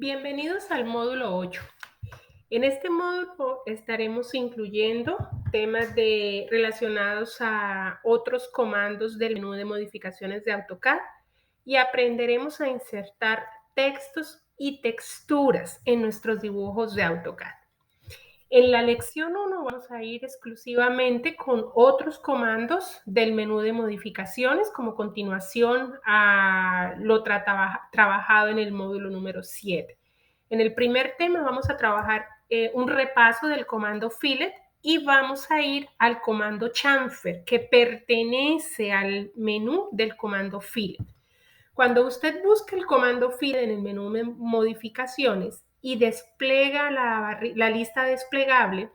Bienvenidos al módulo 8. En este módulo estaremos incluyendo temas relacionados a otros comandos del menú de modificaciones de AutoCAD y aprenderemos a insertar textos y texturas en nuestros dibujos de AutoCAD. En la lección 1 vamos a ir exclusivamente con otros comandos del menú de modificaciones como continuación a lo trabajado en el módulo número 7. En el primer tema vamos a trabajar un repaso del comando fillet y vamos a ir al comando chamfer, que pertenece al menú del comando fillet. Cuando usted busca el comando fillet en el menú de modificaciones y despliega la lista desplegable,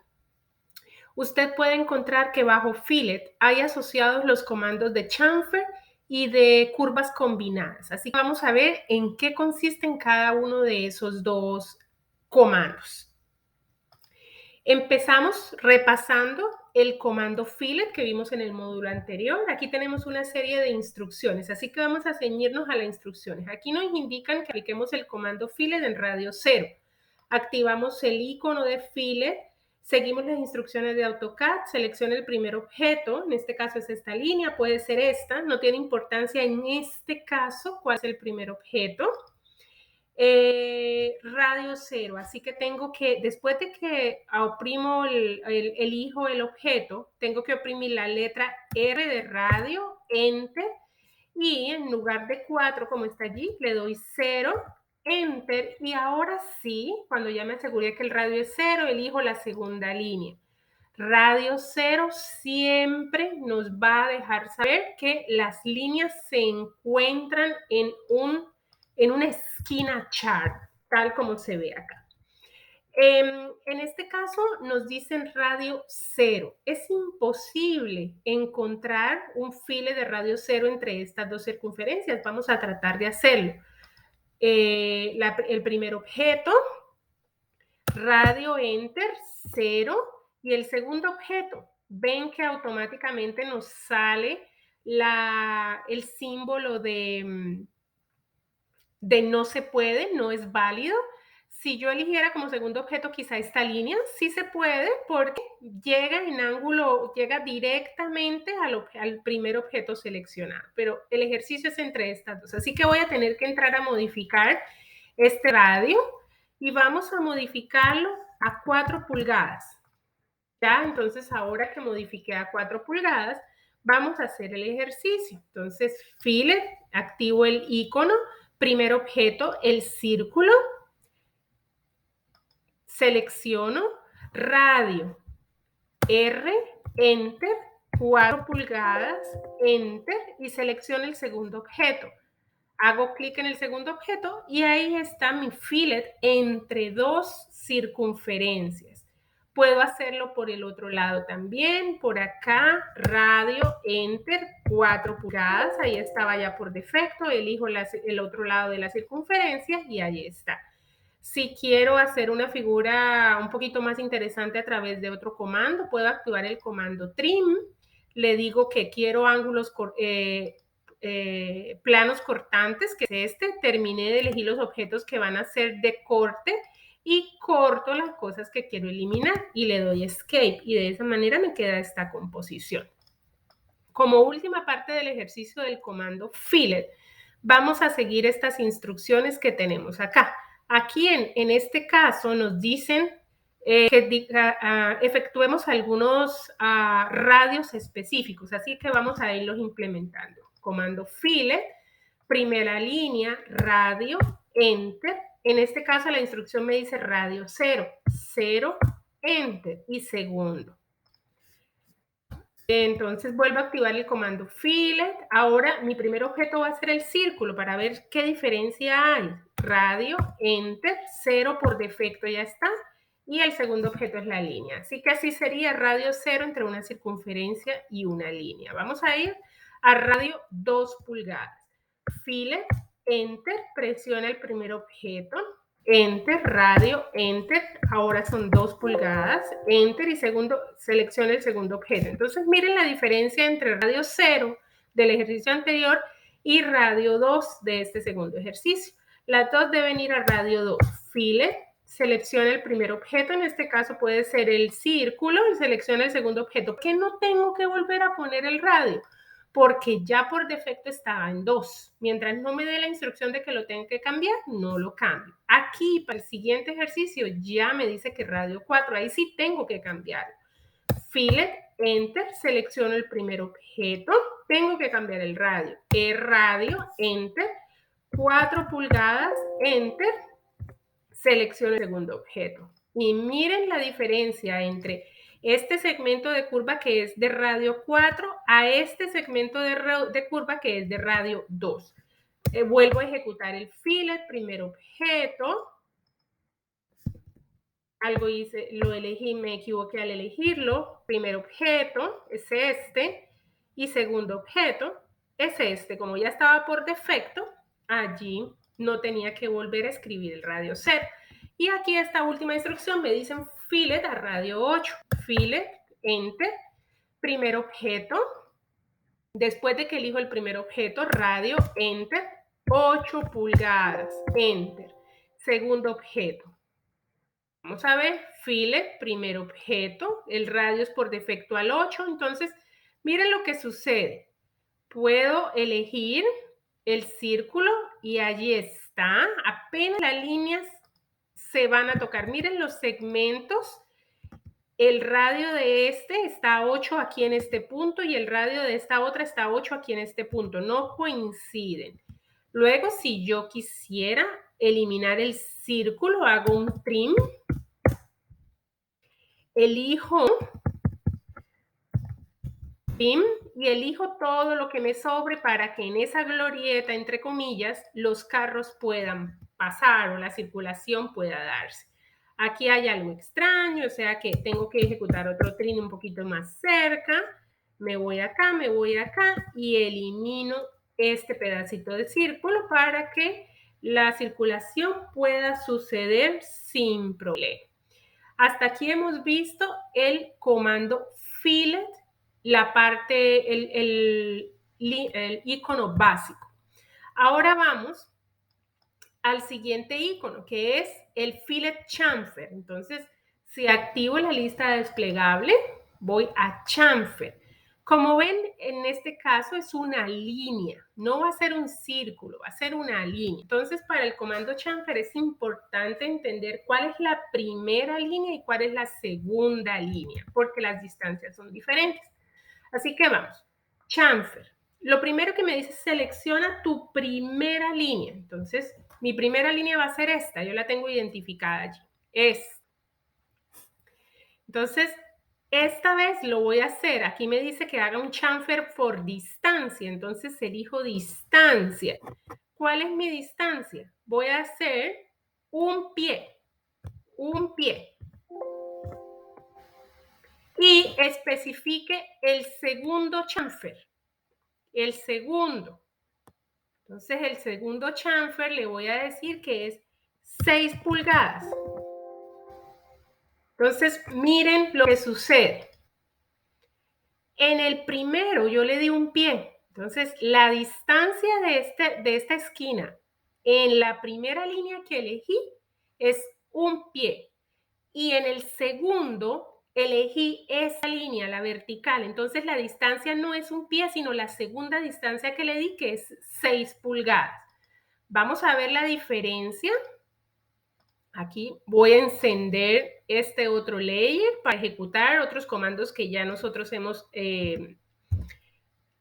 usted puede encontrar que bajo fillet hay asociados los comandos de chamfer y de curvas combinadas. Así que vamos a ver en qué consisten cada uno de esos dos comandos. Empezamos repasando el comando fillet que vimos en el módulo anterior. Aquí tenemos una serie de instrucciones, así que vamos a ceñirnos a las instrucciones. Aquí nos indican que apliquemos el comando fillet en radio 0. Activamos el icono de fillet, seguimos las instrucciones de AutoCAD, selecciona el primer objeto, en este caso es esta línea, puede ser esta, no tiene importancia en este caso cuál es el primer objeto. Radio 0, así que tengo que, después de que oprimo elijo el objeto, tengo que oprimir la letra R de radio, Enter, y en lugar de 4, como está allí, le doy 0, Enter, y ahora sí, cuando ya me aseguré que el radio es 0, elijo la segunda línea. Radio 0 siempre nos va a dejar saber que las líneas se encuentran en una esquina chart, tal como se ve acá. En este caso nos dicen radio 0. Es imposible encontrar un file de radio 0 entre estas dos circunferencias. Vamos a tratar de hacerlo. El primer objeto, radio enter 0, y el segundo objeto, ven que automáticamente nos sale el símbolo de no se puede, no es válido. Si yo eligiera como segundo objeto quizá esta línea, sí se puede porque llega en ángulo, llega directamente al primer objeto seleccionado, pero el ejercicio es entre estas dos. Así que voy a tener que entrar a modificar este radio y vamos a modificarlo a 4 pulgadas. Ya, entonces ahora que modifiqué a 4 pulgadas, vamos a hacer el ejercicio. Entonces, fillet, activo el icono, primer objeto, el círculo, selecciono radio, R, Enter, 4 pulgadas, Enter, y selecciono el segundo objeto. Hago clic en el segundo objeto y ahí está mi fillet entre dos circunferencias. Puedo hacerlo por el otro lado también, por acá, radio, enter, 4 pulgadas, ahí estaba ya por defecto, elijo el otro lado de la circunferencia y ahí está. Si quiero hacer una figura un poquito más interesante a través de otro comando, puedo activar el comando trim, le digo que quiero ángulos planos cortantes, que es este, terminé de elegir los objetos que van a ser de corte y corto las cosas que quiero eliminar y le doy escape y de esa manera me queda esta composición. Como última parte del ejercicio del comando fillet, vamos a seguir estas instrucciones que tenemos acá. Aquí en este caso nos dicen que efectuemos algunos radios específicos, así que vamos a irlos implementando. Comando fillet, primera línea, radio, enter. En este caso la instrucción me dice radio 0, 0, enter y segundo. Entonces vuelvo a activar el comando fillet. Ahora mi primer objeto va a ser el círculo para ver qué diferencia hay. Radio, enter, 0 por defecto ya está. Y el segundo objeto es la línea. Así que así sería radio 0 entre una circunferencia y una línea. Vamos a ir a radio 2 pulgadas. Fillet, enter, presiona el primer objeto. Enter, radio, enter, ahora son 2 pulgadas, enter y selecciona el segundo objeto. Entonces miren la diferencia entre radio 0 del ejercicio anterior y radio 2 de este segundo ejercicio. Las dos deben ir a radio 2. fillet, selecciona el primer objeto, en este caso puede ser el círculo, y selecciona el segundo objeto. ¿Por qué no tengo que volver a poner el radio? Porque ya por defecto estaba en 2. Mientras no me dé la instrucción de que lo tengo que cambiar, no lo cambio. Aquí, para el siguiente ejercicio, ya me dice que radio 4. Ahí sí tengo que cambiarlo. Fillet, Enter, selecciono el primer objeto. Tengo que cambiar el radio. Radio, Enter. 4 pulgadas, Enter. Selecciono el segundo objeto. Y miren la diferencia entre este segmento de curva que es de radio 4 a este segmento de curva que es de radio 2. Vuelvo a ejecutar el fillet, primer objeto. Algo hice, lo elegí, me equivoqué al elegirlo. Primer objeto es este y segundo objeto es este. Como ya estaba por defecto, allí no tenía que volver a escribir el radio 0. Y aquí esta última instrucción me dicen fillet a radio 8. Fillet, Enter, primer objeto. Después de que elijo el primer objeto, radio, Enter, 8 pulgadas, Enter. Segundo objeto. Vamos a ver, fillet, primer objeto. El radio es por defecto al 8. Entonces, miren lo que sucede. Puedo elegir el círculo y allí está. Apenas las líneas se van a tocar. Miren los segmentos. El radio de este está a 8 aquí en este punto y el radio de esta otra está a 8 aquí en este punto. No coinciden. Luego, si yo quisiera eliminar el círculo, hago un trim. Elijo trim y elijo todo lo que me sobre para que en esa glorieta, entre comillas, los carros puedan pasar o la circulación pueda darse. Aquí hay algo extraño, o sea que tengo que ejecutar otro trim un poquito más cerca. Me voy acá y elimino este pedacito de círculo para que la circulación pueda suceder sin problema. Hasta aquí hemos visto el comando fillet, la parte, el icono básico. Ahora vamos al siguiente icono, que es el fillet chamfer. Entonces, si activo la lista desplegable, voy a chamfer. Como ven, en este caso es una línea, no va a ser un círculo, va a ser una línea. Entonces, para el comando chamfer es importante entender cuál es la primera línea y cuál es la segunda línea, porque las distancias son diferentes. Así que vamos, chamfer. Lo primero que me dice, selecciona tu primera línea. Entonces, mi primera línea va a ser esta, yo la tengo identificada allí. Entonces, esta vez lo voy a hacer. Aquí me dice que haga un chamfer por distancia. Entonces, elijo distancia. ¿Cuál es mi distancia? Voy a hacer un pie. Un pie. Y especifique el segundo chamfer. El segundo. Entonces, el segundo chamfer le voy a decir que es 6 pulgadas. Entonces, miren lo que sucede. En el primero yo le di un pie. Entonces, la distancia de esta esquina en la primera línea que elegí es un pie. Y en el segundo elegí esa línea, la vertical. Entonces, la distancia no es un pie, sino la segunda distancia que le di, que es 6 pulgadas. Vamos a ver la diferencia. Aquí voy a encender este otro layer para ejecutar otros comandos que ya nosotros hemos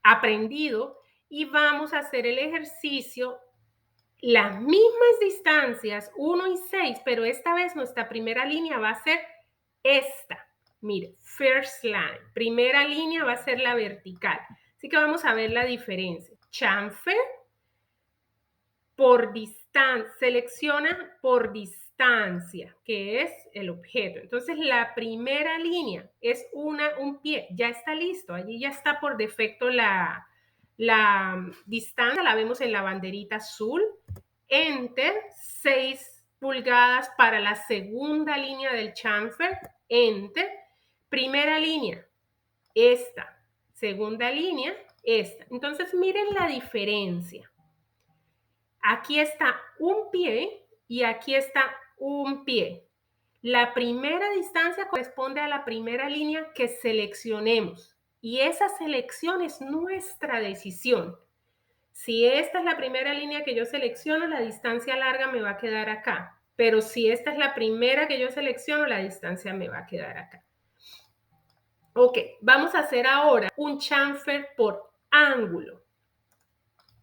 aprendido y vamos a hacer el ejercicio las mismas distancias 1 y 6, pero esta vez nuestra primera línea va a ser esta. Mire, first line, primera línea va a ser la vertical. Así que vamos a ver la diferencia. Chamfer por distancia, selecciona por distancia, que es el objeto. Entonces, la primera línea es un pie, ya está listo, allí ya está por defecto la distancia, la vemos en la banderita azul. Enter, 6 pulgadas para la segunda línea del chamfer, Enter, primera línea, esta, segunda línea, esta. Entonces, miren la diferencia. Aquí está un pie y aquí está un pie. La primera distancia corresponde a la primera línea que seleccionemos y esa selección es nuestra decisión. Si esta es la primera línea que yo selecciono, la distancia larga me va a quedar acá. Pero si esta es la primera que yo selecciono, la distancia me va a quedar acá. Ok, vamos a hacer ahora un chamfer por ángulo.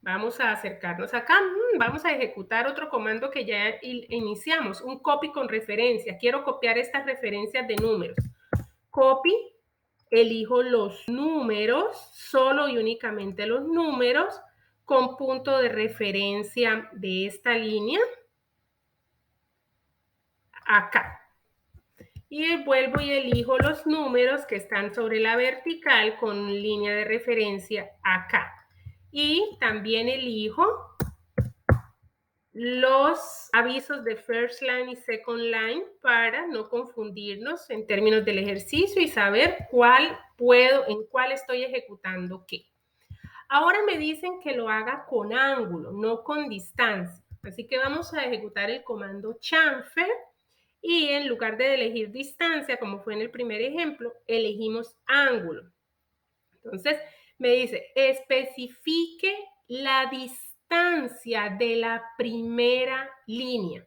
Vamos a acercarnos acá. Vamos a ejecutar otro comando que ya iniciamos, un copy con referencia. Quiero copiar estas referencias de números. Copy, elijo los números, solo y únicamente los números, con punto de referencia de esta línea acá. Y vuelvo y elijo los números que están sobre la vertical con línea de referencia acá. Y también elijo los avisos de first line y second line para no confundirnos en términos del ejercicio y saber en cuál estoy ejecutando qué. Ahora me dicen que lo haga con ángulo, no con distancia. Así que vamos a ejecutar el comando chamfer y en lugar de elegir distancia, como fue en el primer ejemplo, elegimos ángulo. Entonces me dice, especifique la distancia de la primera línea.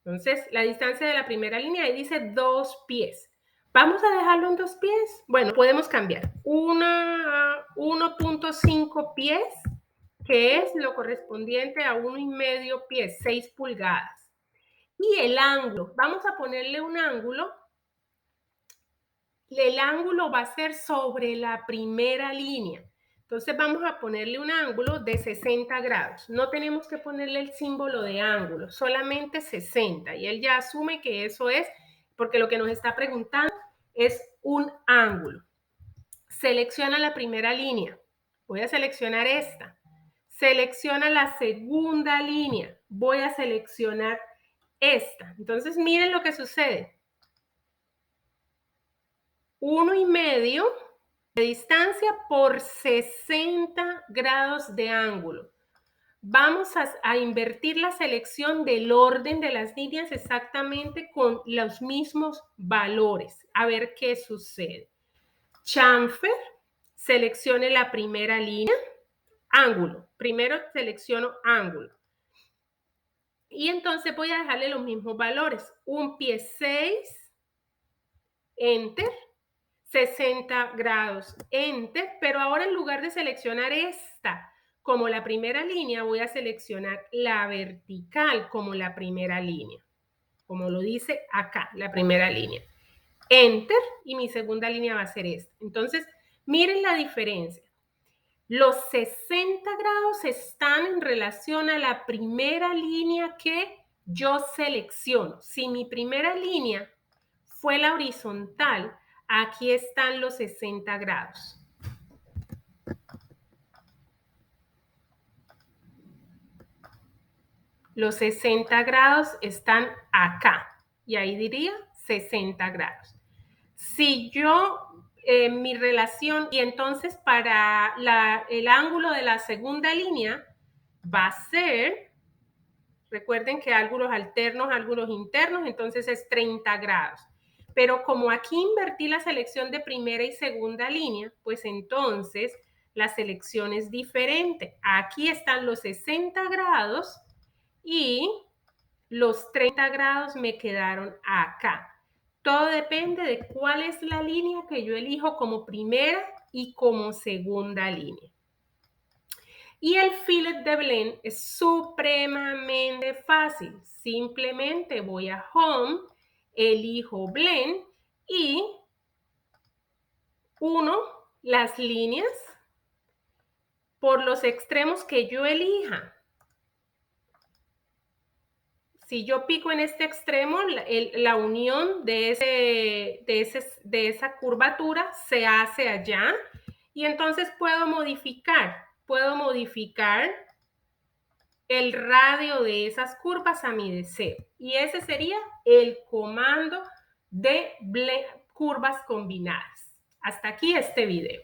Entonces, la distancia de la primera línea ahí dice 2 pies. ¿Vamos a dejarlo en 2 pies? Bueno, podemos cambiar. 1.5 pies, que es lo correspondiente a 1,5 pies, 6 pulgadas. Y el ángulo, vamos a ponerle un ángulo. El ángulo va a ser sobre la primera línea. Entonces vamos a ponerle un ángulo de 60 grados. No tenemos que ponerle el símbolo de ángulo, solamente 60. Y él ya asume que eso es, porque lo que nos está preguntando es un ángulo. Selecciona la primera línea. Voy a seleccionar esta. Selecciona la segunda línea. Voy a seleccionar esta. Entonces miren lo que sucede. 1,5 de distancia por 60 grados de ángulo. Vamos a invertir la selección del orden de las líneas exactamente con los mismos valores. A ver qué sucede. Chamfer, seleccione la primera línea, ángulo. Primero selecciono ángulo. Y entonces voy a dejarle los mismos valores. Un pie 6, enter. 60 grados, enter, pero ahora en lugar de seleccionar esta como la primera línea, voy a seleccionar la vertical como la primera línea, como lo dice acá, la primera línea. Enter, y mi segunda línea va a ser esta. Entonces, miren la diferencia. Los 60 grados están en relación a la primera línea que yo selecciono. Si mi primera línea fue la horizontal, aquí están los 60 grados. Los 60 grados están acá. Y ahí diría 60 grados. Si yo, mi relación, y entonces para el ángulo de la segunda línea va a ser, recuerden que ángulos alternos, ángulos internos, entonces es 30 grados. Pero como aquí invertí la selección de primera y segunda línea, pues entonces la selección es diferente. Aquí están los 60 grados y los 30 grados me quedaron acá. Todo depende de cuál es la línea que yo elijo como primera y como segunda línea. Y el fillet de blend es supremamente fácil. Simplemente voy a Home, elijo Blend y uno las líneas por los extremos que yo elija. Si yo pico en este extremo, la unión de esa curvatura se hace allá y entonces puedo modificar el radio de esas curvas a mi deseo. Y ese sería el comando de curvas combinadas. Hasta aquí este video.